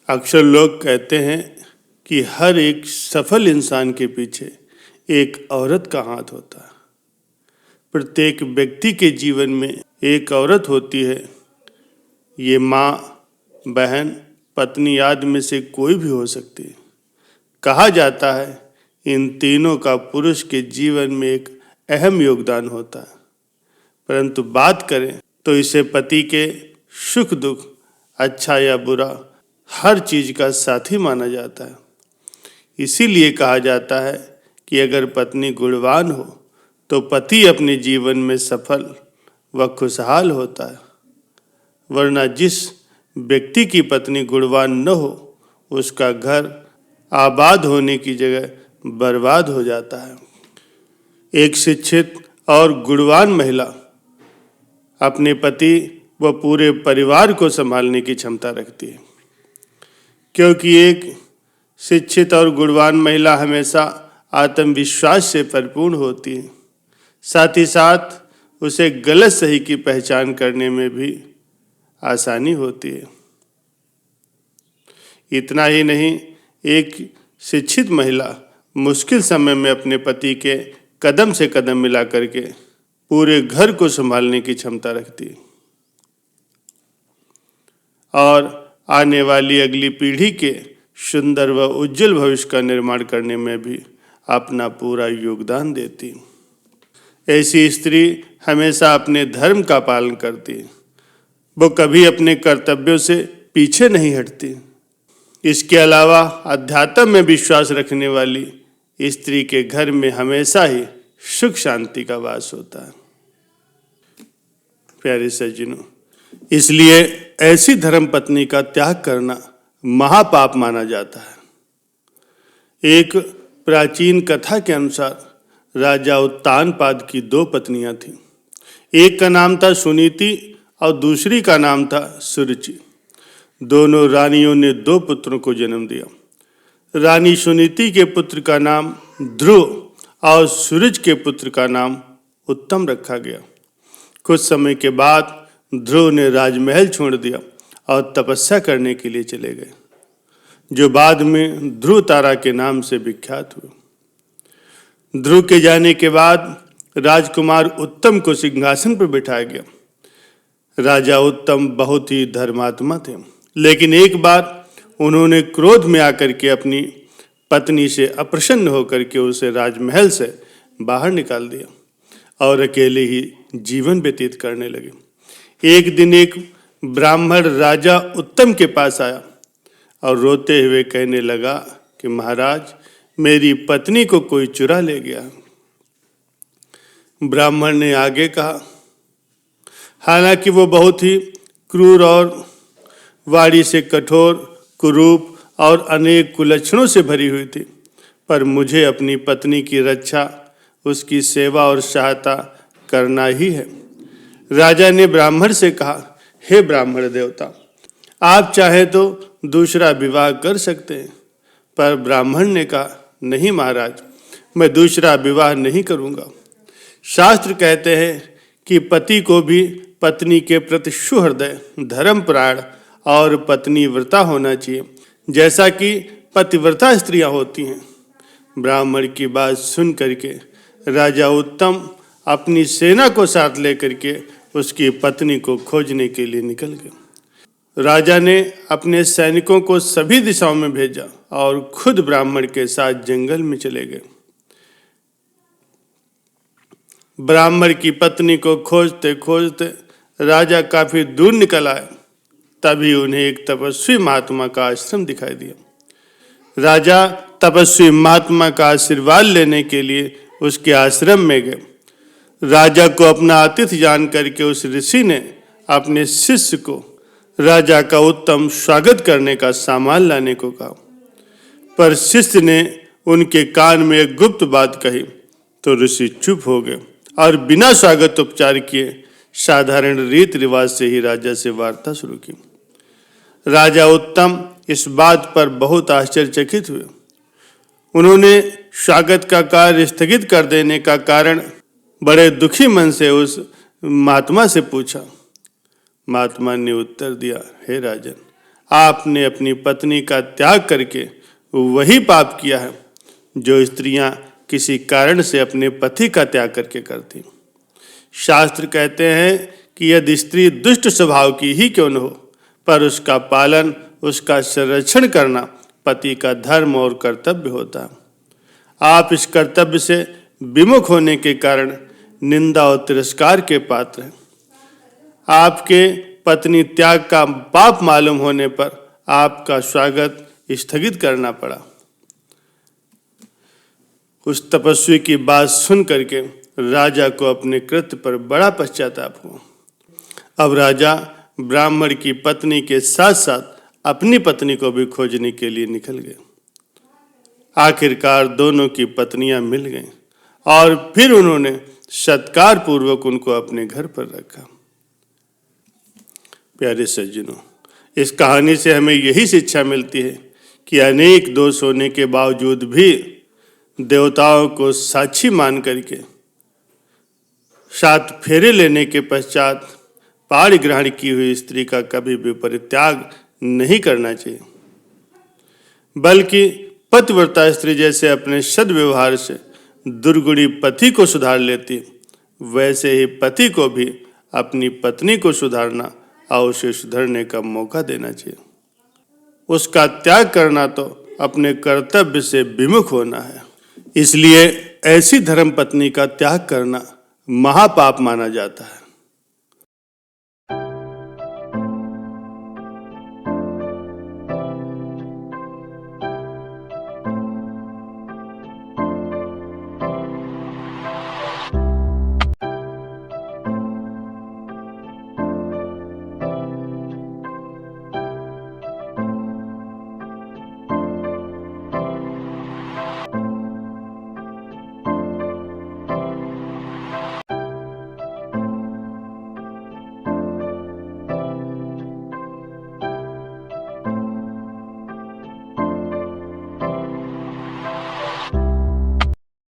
अक्सर लोग कहते हैं कि हर एक सफल इंसान के पीछे एक औरत का हाथ होता है। प्रत्येक व्यक्ति के जीवन में एक औरत होती है। ये माँ, बहन, पत्नी आदि में से कोई भी हो सकती है। कहा जाता है इन तीनों का पुरुष के जीवन में एक अहम योगदान होता है, परंतु बात करें तो इसे पति के सुख दुख, अच्छा या बुरा, हर चीज का साथी माना जाता है। इसीलिए कहा जाता है कि अगर पत्नी गुणवान हो तो पति अपने जीवन में सफल व खुशहाल होता है, वरना जिस व्यक्ति की पत्नी गुणवान न हो उसका घर आबाद होने की जगह बर्बाद हो जाता है। एक शिक्षित और गुणवान महिला अपने पति व पूरे परिवार को संभालने की क्षमता रखती है, क्योंकि एक शिक्षित और गुणवान महिला हमेशा आत्मविश्वास से परिपूर्ण होती है। साथ ही साथ उसे गलत सही की पहचान करने में भी आसानी होती है। इतना ही नहीं, एक शिक्षित महिला मुश्किल समय में अपने पति के कदम से कदम मिला करके पूरे घर को संभालने की क्षमता रखती है और आने वाली अगली पीढ़ी के सुंदर व उज्जवल भविष्य का निर्माण करने में भी अपना पूरा योगदान देती है। ऐसी स्त्री हमेशा अपने धर्म का पालन करती है। वो कभी अपने कर्तव्यों से पीछे नहीं हटती। इसके अलावा अध्यात्म में विश्वास रखने वाली स्त्री के घर में हमेशा ही सुख शांति का वास होता है। प्यारे सज्जनों, इसलिए ऐसी धर्म पत्नी का त्याग करना महापाप माना जाता है। एक प्राचीन कथा के अनुसार राजा उत्तानपाद की दो पत्नियां थीं। एक का नाम था सुनीति और दूसरी का नाम था सुरुचि। दोनों रानियों ने दो पुत्रों को जन्म दिया। रानी सुनीति के पुत्र का नाम ध्रुव और सूरज के पुत्र का नाम उत्तम रखा गया। कुछ समय के बाद ध्रुव ने राजमहल छोड़ दिया और तपस्या करने के लिए चले गए, जो बाद में ध्रुव तारा के नाम से विख्यात हुए। ध्रुव के जाने के बाद राजकुमार उत्तम को सिंहासन पर बिठाया गया। राजा उत्तम बहुत ही धर्मात्मा थे, लेकिन एक बार उन्होंने क्रोध में आकर के अपनी पत्नी से अप्रसन्न होकर के उसे राजमहल से बाहर निकाल दिया और अकेले ही जीवन व्यतीत करने लगे। एक दिन एक ब्राह्मण राजा उत्तम के पास आया और रोते हुए कहने लगा कि महाराज, मेरी पत्नी को कोई चुरा ले गया। ब्राह्मण ने आगे कहा, हालांकि वो बहुत ही क्रूर और वाणी से कठोर, कुरूप और अनेक कुलक्षणों से भरी हुई थी, पर मुझे अपनी पत्नी की रक्षा, उसकी सेवा और सहायता करना ही है। राजा ने ब्राह्मण से कहा, हे ब्राह्मण देवता, आप चाहे तो दूसरा विवाह कर सकते हैं। पर ब्राह्मण ने कहा, नहीं महाराज, मैं दूसरा विवाह नहीं करूंगा। शास्त्र कहते हैं कि पति को भी पत्नी के प्रति सुहृदय, धर्मपरायण और पत्नी व्रता होना चाहिए, जैसा कि पतिव्रता स्त्रियां होती हैं। ब्राह्मण की बात सुन करके राजा उत्तम अपनी सेना को साथ लेकर के उसकी पत्नी को खोजने के लिए निकल गए। राजा ने अपने सैनिकों को सभी दिशाओं में भेजा और खुद ब्राह्मण के साथ जंगल में चले गए। ब्राह्मण की पत्नी को खोजते खोजते राजा काफी दूर निकल आए। तभी उन्हें एक तपस्वी महात्मा का आश्रम दिखाई दिया। राजा तपस्वी महात्मा का आशीर्वाद लेने के लिए उसके आश्रम में गए। राजा को अपना आतिथ्य जान करके उस ऋषि ने अपने शिष्य को राजा का उत्तम स्वागत करने का सामान लाने को कहा, पर शिष्य ने उनके कान में एक गुप्त बात कही तो ऋषि चुप हो गए और बिना स्वागत उपचार किए साधारण रीति रिवाज से ही राजा से वार्ता शुरू की। राजा उत्तम इस बात पर बहुत आश्चर्यचकित हुए। उन्होंने स्वागत का कार्य स्थगित कर देने का कारण बड़े दुखी मन से उस महात्मा से पूछा। महात्मा ने उत्तर दिया, हे राजन, आपने अपनी पत्नी का त्याग करके वही पाप किया है जो स्त्रियां किसी कारण से अपने पति का त्याग करके करती। शास्त्र कहते हैं कि यदि स्त्री दुष्ट स्वभाव की ही क्यों न हो, पर उसका पालन, उसका संरक्षण करना पति का धर्म और कर्तव्य होता है। आप इस कर्तव्य से विमुख होने के कारण निंदा और तिरस्कार के पात्र हैं। आपके पत्नी त्याग का पाप मालूम होने पर आपका स्वागत स्थगित करना पड़ा। उस तपस्वी की बात सुन करके राजा को अपने कृत्य पर बड़ा पश्चाताप हुआ। अब राजा ब्राह्मण की पत्नी के साथ साथ अपनी पत्नी को भी खोजने के लिए निकल गए। आखिरकार दोनों की पत्नियां मिल गईं और फिर उन्होंने सत्कार पूर्वक उनको अपने घर पर रखा। प्यारे सज्जनों, इस कहानी से हमें यही शिक्षा मिलती है कि अनेक दोष होने के बावजूद भी देवताओं को साक्षी मान करके 7 फेरे लेने के पश्चात पाणी ग्रहण की हुई स्त्री का कभी भी परित्याग नहीं करना चाहिए, बल्कि पतिव्रता स्त्री जैसे अपने सद्व्यवहार से दुर्गुणी पति को सुधार लेती, वैसे ही पति को भी अपनी पत्नी को सुधारना और उसे सुधरने का मौका देना चाहिए। उसका त्याग करना तो अपने कर्तव्य से विमुख होना है। इसलिए ऐसी धर्मपत्नी का त्याग करना महापाप माना जाता है।